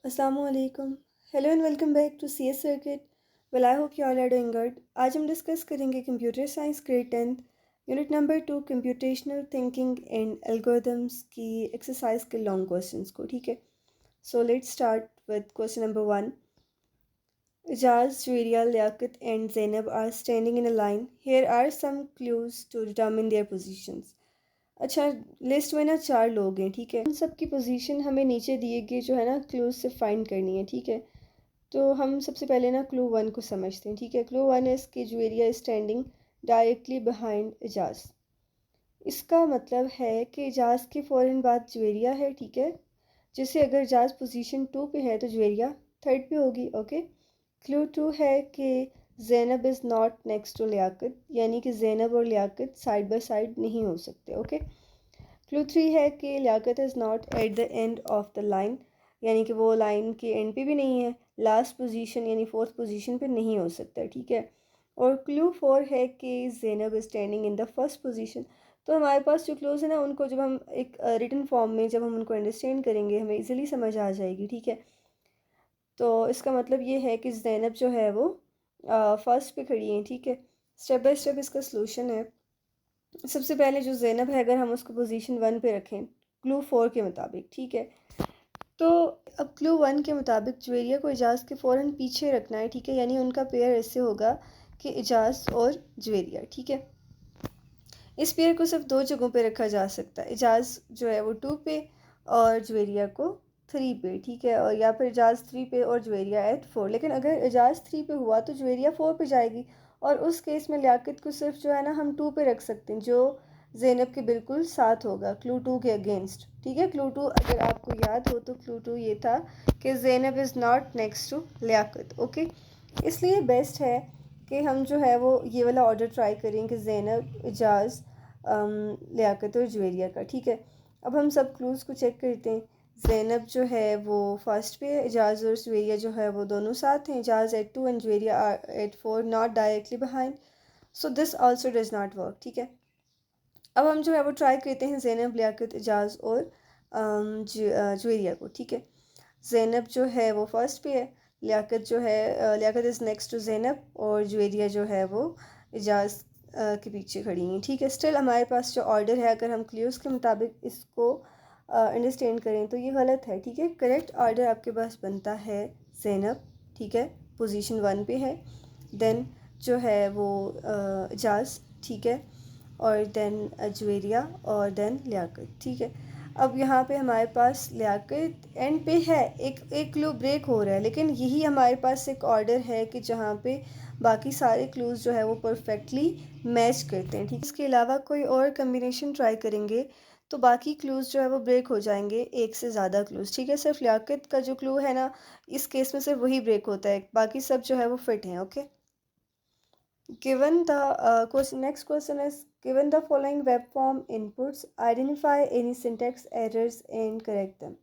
Assalamualaikum. Hello and welcome back to CS Circuit. Well, I hope you all are doing good. आज हम discuss करेंगे computer science grade 10th unit number 2 computational thinking and algorithms की exercise के long questions को, ठीक है। So let's start with question number 1. Ijaz, Juwairiya, Liaquat and Zainab are standing in a line. Here are some clues to determine their positions. अच्छा, list में ना 4 लोग हैं, ठीक है। उन सब की पोजीशन हमें नीचे दिए गए जो है ना क्लूज से फाइंड करनी है, ठीक है। तो हम सबसे पहले ना क्लू 1 को समझते हैं, ठीक है। क्लू 1 इज़ कि Juveria standing directly behind Ijaz. इसका मतलब है कि इजाज़ के फ़ौरन बाद जुवेरिया है, ठीक है। जिससे अगर इजाज़ पोजीशन 2 पे है तो जुवेरिया 3rd पे होगी, ओके। क्लू 2 है कि Zainab is not next to Liyaqat, यानी कि ज़ैनब और लियाकत साइड बाय साइड नहीं हो सकते, ओके। क्लू 3 है कि Liyaqat is not at the end of the line, यानी कि वो लाइन के एंड पे भी नहीं है, लास्ट पोजीशन यानी 4th पोजीशन पे नहीं हो सकता, ठीक है। और क्लू 4 है कि Zainab is standing in the first position. तो हमारे पास जो क्लूज़ है ना उनको जब हम एक रिटन फॉर्म में जब हम उनको अंडरस्टैंड करेंगे हमें इजीली समझ आ जाएगी, ठीक है। तो इसका मतलब ये है कि ज़ैनब जो है वो फर्स्ट पे खड़ी है, ठीक है। स्टेप बाय स्टेप इसका सलूशन है। सबसे पहले जो ज़ैनब है अगर हम उसको पोजीशन 1 पे रखें क्लू 4 के मुताबिक, ठीक है। तो अब क्लू 1 के मुताबिक जुवेरिया को इजाज़ के फ़ौरन पीछे रखना है, ठीक है। यानी उनका पेयर ऐसे होगा कि इजाज़ और जुवेरिया, ठीक है। इस पेयर को सिर्फ 2 जगहों पे रखा जा सकता है, इजाज़ जो है वो 2 पे और जुवेरिया को 3 पे, ठीक है। और या फिर इजाज़ 3 पे और जुवेरिया एट 4। लेकिन अगर इजाज़ 3 पे हुआ तो जुवेरिया 4 पे जाएगी और उस केस में लियाकत को सिर्फ जो है ना हम 2 पे रख सकते हैं, जो ज़ैनब के बिल्कुल साथ होगा क्लू 2 के अगेंस्ट, ठीक है। क्लू 2 अगर आपको याद हो तो क्लू 2 ये था कि Zainab is not next to Liyaqat, okay. इसलिए बेस्ट है कि हम जो है वो ये वाला ऑर्डर ट्राई करें कि ज़ैनब, इजाज़, लियाकत और जुवेरिया का, ठीक है। अब हम सब क्लूज़ को चेक करते हैं। ज़ैनब जो है वो फर्स्ट पे है, इजाज़ और जुवेरिया जो है वो दोनों साथ हैं, Ijaz at 2 and Juveria at 4, not directly behind, so this also does not work, ठीक है। अब हम जो है वो ट्राई करते हैं ज़ैनब, लियाकत, इजाज़ और जुवेरिया को, ठीक है। ज़ैनब जो है वो फर्स्ट पे है, लियाकत जो है Liyaqat is next to Zainab और जुवेरिया जो है वो इजाज़ के पीछे खड़ी हैं, ठीक है। स्टिल हमारे पास जो ऑर्डर है अगर हम क्लूज़ के मुताबिक इसको अंडरस्टैंड करें तो ये गलत है, ठीक है। करेक्ट ऑर्डर आपके पास बनता है ज़ैनब, ठीक है, पोजीशन 1 पे है। देन जो है वो इजाज़, ठीक है, और देन जुवेरिया और देन लियाकत, ठीक है। अब यहाँ पे हमारे पास लियाकत एंड पे है, एक क्लू ब्रेक हो रहा है, लेकिन यही हमारे पास एक ऑर्डर है कि जहाँ पे बाकी सारे क्लूज़ जो है वो परफेक्टली मैच करते हैं, ठीक है। इसके अलावा कोई और कम्बिनेशन ट्राई करेंगे तो बाकी क्लूज़ जो है वो ब्रेक हो जाएंगे, एक से ज़्यादा क्लूज़, ठीक है। सिर्फ लियाकत का जो क्लू है ना इस केस में सिर्फ वही ब्रेक होता है, बाकी सब जो है वो फिट हैं, okay. Given the next question is given the following web form inputs, identify any syntax errors and correct them.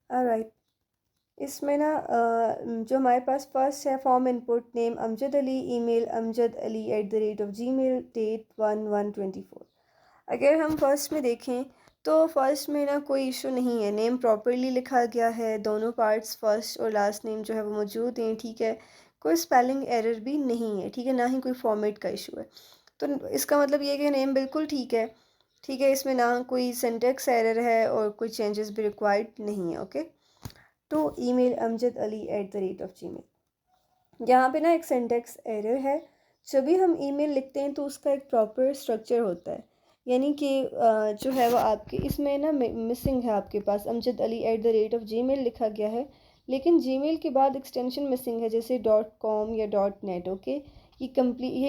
Alright. इसमें ना जो हमारे पास फर्स्ट है form input name Amjad Ali, email amjadali@gmail, date 1/1/24। अगर हम फर्स्ट में देखें तो फर्स्ट में ना कोई इशू नहीं है, नेम प्रॉपरली लिखा गया है, दोनों पार्ट्स फर्स्ट और लास्ट नेम जो है वो मौजूद हैं, ठीक है। कोई स्पेलिंग एरर भी नहीं है, ठीक है, ना ही कोई फॉर्मेट का इशू है। तो इसका मतलब ये है कि नेम बिल्कुल ठीक है, ठीक है। इसमें ना कोई सिंटेक्स एरर है और कोई चेंजेस भी रिक्वायर्ड नहीं है, ओके। टू ईमेल amjadali@gmail, यहाँ पे ना एक सिंटेक्स एरर है। जब भी हम ईमेल लिखते हैं तो उसका एक प्रॉपर स्ट्रक्चर होता है, यानी कि जो है वो आपके इसमें ना मिसिंग है, आपके पास amjadali@gmail लिखा गया है, लेकिन जीमेल के बाद एक्सटेंशन मिसिंग है, जैसे .com या .net, ओके। ये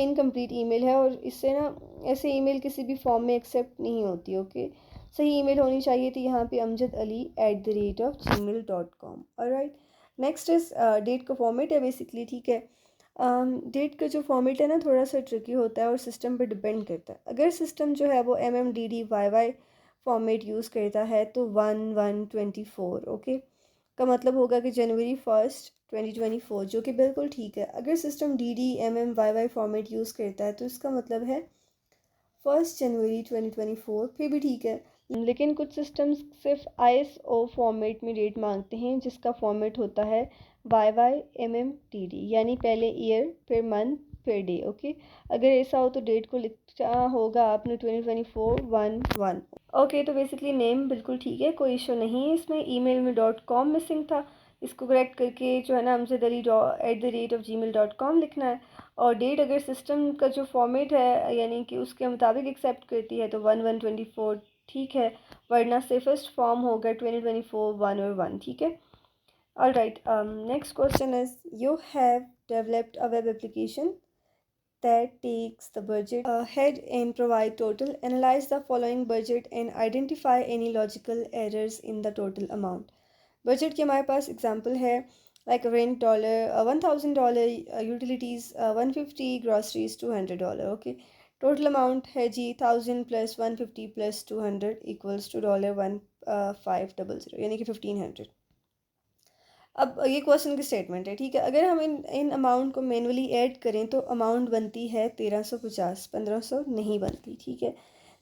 इनकम्प्लीट ईमेल है और इससे ना ऐसे ईमेल किसी भी फॉर्म में एक्सेप्ट नहीं होती, ओके। सही ईमेल होनी चाहिए थी यहाँ पे amjadali@gmail.com। Alright, next is date का फॉर्मेट है बेसिकली, ठीक है। डेट का जो फॉर्मेट है ना थोड़ा सा ट्रिकी होता है और सिस्टम पर डिपेंड करता है। अगर सिस्टम जो है वो MMDDYY फॉर्मेट यूज़ करता है तो 1/1/24, ओके, का मतलब होगा कि जनवरी 1 2024, जो कि बिल्कुल ठीक है। अगर सिस्टम DDMMYY फॉर्मेट यूज़ करता है तो इसका मतलब है 1 जनवरी 2024, फिर भी ठीक है। लेकिन कुछ सिस्टम्स सिर्फ ISO फॉर्मेट में डेट मांगते हैं, जिसका फॉर्मेट होता है YYMMTD, यानी पहले ईयर फिर मंथ फिर डे। ओके, अगर ऐसा हो तो डेट को लिखना होगा आपने 2024-1-1। ओके, तो बेसिकली नेम बिल्कुल ठीक है, कोई इशू नहीं है इसमें। ईमेल में .com मिसिंग था, इसको करेक्ट करके जो है ना amjadali@gmail.com लिखना है। और डेट अगर सिस्टम का जो फॉर्मेट है यानी कि उसके मुताबिक एक्सेप्ट करती है तो 1/1/24 ठीक है, वरना सेफेस्ट फॉर्म होगा 2024-1 और 1। ठीक है, all right. Next question is, you have developed a web application that takes the budget ahead and provide total. Analyze the following budget and identify any logical errors in the total amount. Budget के हमारे पास example है like rent $1,000, utilities 150, groceries $200. Okay, total amount है जी 1000 plus 150 plus 200 equals to $1500, यानी कि 1500। अब ये question की statement है, ठीक है। अगर हम इन अमाउंट को मैनुअली ऐड करें तो अमाउंट बनती है 1350, 1500 नहीं बनती, ठीक है।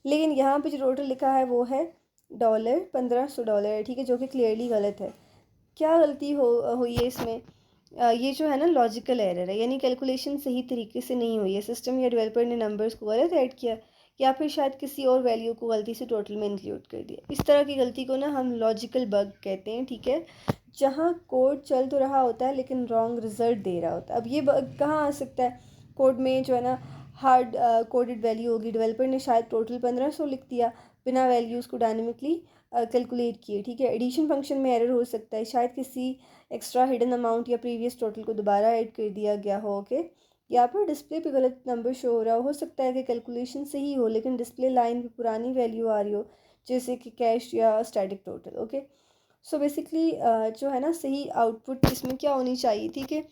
लेकिन यहाँ पे जो टोटल लिखा है वो है $1500 है, ठीक है, जो कि क्लियरली गलत है। क्या गलती हुई है इसमें? ये जो है ना लॉजिकल एरर है, यानी कैलकुलेशन सही तरीके से नहीं हुई है। सिस्टम या डेवलपर ने नंबर्स को गलत ऐड किया, या फिर शायद किसी और वैल्यू को गलती से टोटल में इंक्लूड कर दिया। इस तरह की गलती को ना हम लॉजिकल बग कहते हैं, ठीक है, जहाँ कोड चल तो रहा होता है लेकिन रॉन्ग रिजल्ट दे रहा होता है। अब ये बग कहाँ आ सकता है? कोड में जो है ना हार्ड कोडेड वैल्यू होगी, डेवलपर ने शायद टोटल 1500 लिख दिया बिना वैल्यूज़ को डायनेमिकली कैलकुलेट किए, ठीक है। एडिशन फंक्शन में एरर हो सकता है, शायद किसी एक्स्ट्रा हिडन अमाउंट या प्रीवियस टोटल को दोबारा ऐड कर दिया गया हो, ओके। या फिर डिस्प्ले पे गलत नंबर शो हो रहा हो सकता है कि कैलकुलेशन सही हो लेकिन डिस्प्ले लाइन पे पुरानी वैल्यू आ रही हो, जैसे कि कैश या static total, okay. So basically जो है ना सही आउटपुट इसमें क्या होनी चाहिए, ठीक है।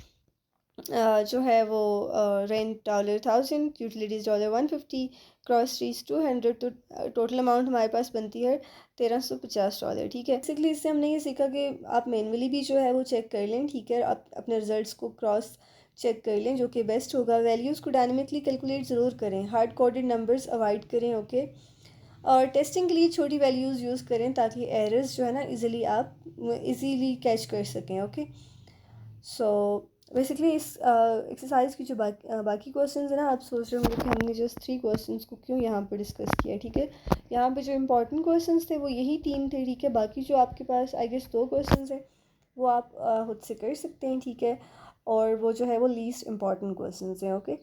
जो है वो रेंट $1000, यूटिलिटीज़ $150, ग्रॉसरीज 200, तो टोटल अमाउंट हमारे पास बनती है $1350, ठीक है। बेसिकली इससे हमने ये सीखा कि आप मैनुअली भी जो है वो चेक कर लें, ठीक है, आप अपने रिजल्ट्स को क्रॉस चेक कर लें, जो कि बेस्ट होगा। वैल्यूज़ को डायनेमिकली कैलकुलेट ज़रूर करें, हार्ड कोडेड नंबर्स अवॉइड करें, ओके। और टेस्टिंग के लिए छोटी वैल्यूज़ यूज़ करें ताकि एरर्स जो है ना इजीली कैच कर सकें, ओके। सो बेसिकली इस एक्सरसाइज की जो बाकी क्वेश्चंस है ना, आप सोच रहे होंगे कि हमने जस्ट 3 क्वेश्चंस को क्यों यहाँ पर डिस्कस किया, ठीक है। यहाँ पे जो इंपॉर्टेंट क्वेश्चंस थे वो यही 3 थे, ठीक है। बाकी जो आपके पास आई गेस 2 क्वेश्चंस हैं वो आप खुद से कर सकते हैं, ठीक है। और वो जो है वो लीस्ट इंपॉर्टेंट क्वेश्चंस हैं, okay.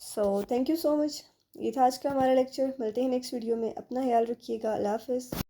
So thank you so much, ये था आज का हमारा लेक्चर। मिलते हैं नेक्स्ट वीडियो में, अपना ख्याल रखिएगा, अल्लाह हाफिज़।